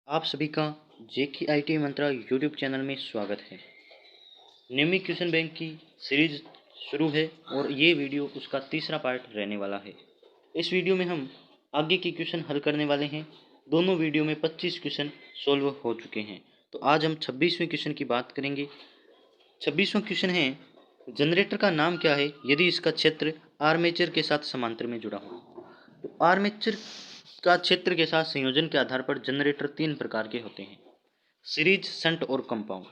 आप सभी का जेके आईटी मंत्रा यूट्यूब चैनल में स्वागत है। नियमित क्वेश्चन बैंक की सीरीज शुरू है और ये वीडियो उसका तीसरा पार्ट रहने वाला है। इस वीडियो में हम आगे के क्वेश्चन हल करने वाले हैं। दोनों वीडियो में 25 क्वेश्चन सोल्व हो चुके हैं। तो आज हम 26वें क्वेश्चन की बात करेंगे। 26वां क्वेश्चन है, जनरेटर का नाम क्या है यदि इसका क्षेत्र आर्मेचर के साथ समांतर में जुड़ा हो। तो आर्मेचर का क्षेत्र के साथ संयोजन के आधार पर जनरेटर तीन प्रकार के होते हैं, सीरीज, शंट और कंपाउंड।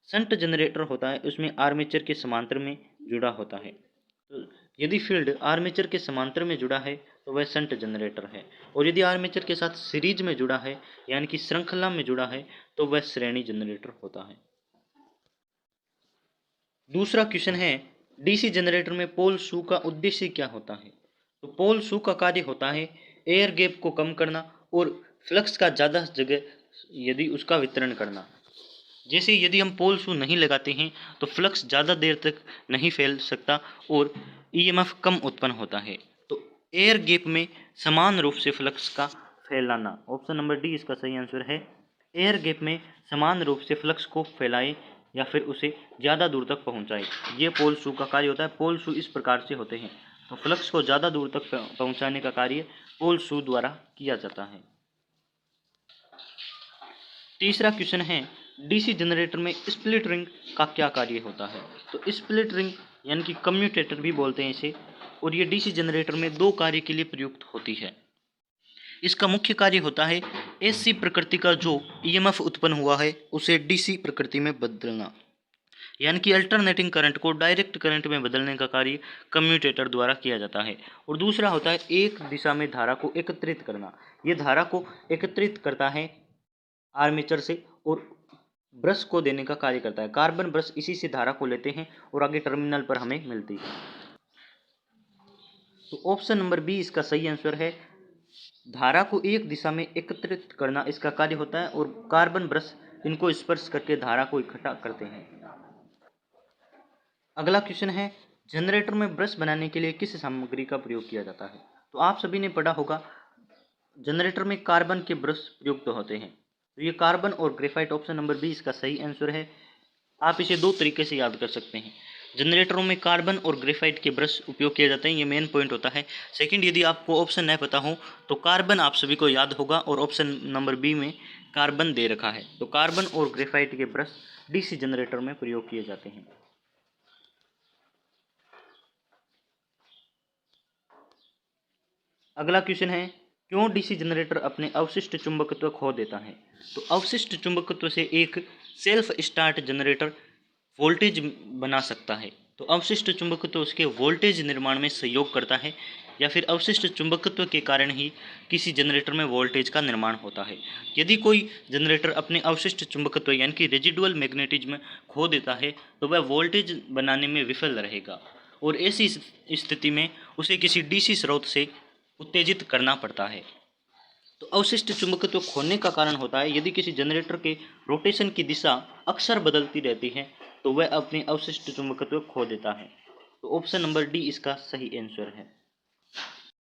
शंट जनरेटर होता है, उसमें आर्मेचर के समांतर में जुड़ा होता है। तो यदि फील्ड आर्मेचर के समांतर में जुड़ा है तो वह शंट जनरेटर है, और यदि आर्मेचर के साथ सीरीज में जुड़ा है यानी कि श्रृंखला में जुड़ा है तो वह श्रेणी जनरेटर होता है। दूसरा क्वेश्चन है, डीसी जनरेटर में पोल शू का उद्देश्य क्या होता है। तो पोल शू का कार्य होता है एयर गैप को कम करना और फ्लक्स का ज़्यादा जगह यदि उसका वितरण करना। जैसे यदि हम पोल शू नहीं लगाते हैं तो फ्लक्स ज़्यादा देर तक नहीं फैल सकता और ईएमएफ कम उत्पन्न होता है। तो एयर गैप में समान रूप से फ्लक्स का फैलाना, ऑप्शन नंबर डी इसका सही आंसर है। एयर गैप में समान रूप से फ्लक्स को फैलाए या फिर उसे ज़्यादा दूर तक पहुंचाए, ये पोल शू का कार्य होता है। पोल शू इस प्रकार से होते हैं, तो फ्लक्स को ज़्यादा दूर तक पहुंचाने का कार्य पोल शू द्वारा किया जाता है। तीसरा क्वेश्चन है, डीसी जनरेटर में स्प्लिट रिंग का क्या कार्य होता है। तो स्प्लिट रिंग यानी कि कम्यूटेटर भी बोलते हैं इसे, और ये डीसी जनरेटर में दो कार्य के लिए प्रयुक्त होती है। इसका मुख्य कार्य होता है एसी प्रकृति का जो ईएमएफ उत्पन्न हुआ है उसे डीसी प्रकृति में बदलना, यानी कि अल्टरनेटिंग करंट को डायरेक्ट करंट में बदलने का कार्य कम्यूटेटर द्वारा किया जाता है। और दूसरा होता है एक दिशा में धारा को एकत्रित करना। ये धारा को एकत्रित करता है आर्मेचर से और ब्रश को देने का कार्य करता है। कार्बन ब्रश इसी से धारा को लेते हैं और आगे टर्मिनल पर हमें मिलती है। तो ऑप्शन नंबर बी इसका सही आंसर है। धारा को एक दिशा में एकत्रित करना इसका कार्य होता है और कार्बन ब्रश इनको स्पर्श करके धारा को इकट्ठा करते हैं। अगला क्वेश्चन है, जनरेटर में ब्रश बनाने के लिए किस सामग्री का प्रयोग किया जाता है। तो आप सभी ने पढ़ा होगा जनरेटर में कार्बन के ब्रश प्रयुक्त होते हैं। तो ये कार्बन और ग्रेफाइट, ऑप्शन नंबर बी इसका सही आंसर है। आप इसे दो तरीके से याद कर सकते हैं। जनरेटरों में कार्बन और ग्रेफाइट के ब्रश उपयोग किए जाते हैं, ये मेन पॉइंट होता है। सेकंड, यदि आपको ऑप्शन नहीं पता हो तो कार्बन आप सभी को याद होगा और ऑप्शन नंबर बी में कार्बन दे रखा है। तो कार्बन और ग्रेफाइट के ब्रश डीसी जनरेटर में प्रयोग किए जाते हैं। अगला क्वेश्चन है, क्यों डीसी जनरेटर अपने अवशिष्ट चुंबकत्व खो देता है। तो अवशिष्ट चुंबकत्व से एक सेल्फ स्टार्ट जनरेटर वोल्टेज बना सकता है। तो अवशिष्ट चुंबकत्व उसके वोल्टेज निर्माण में सहयोग करता है, या फिर अवशिष्ट चुंबकत्व के कारण ही किसी जनरेटर में वोल्टेज का निर्माण होता है। यदि कोई जनरेटर अपने अवशिष्ट चुंबकत्व यानी कि रेजिडुअल मैग्नेटिज्म खो देता है तो वह वोल्टेज बनाने में विफल रहेगा, और ऐसी स्थिति में उसे किसी डीसी स्रोत से उत्तेजित करना पड़ता है। तो अवशिष्ट चुंबकत्व खोने का कारण होता है यदि किसी जनरेटर के रोटेशन की दिशा अक्सर बदलती रहती है तो वह अपने अवशिष्ट चुंबकत्व खो देता है। तो ऑप्शन नंबर डी इसका सही आंसर है।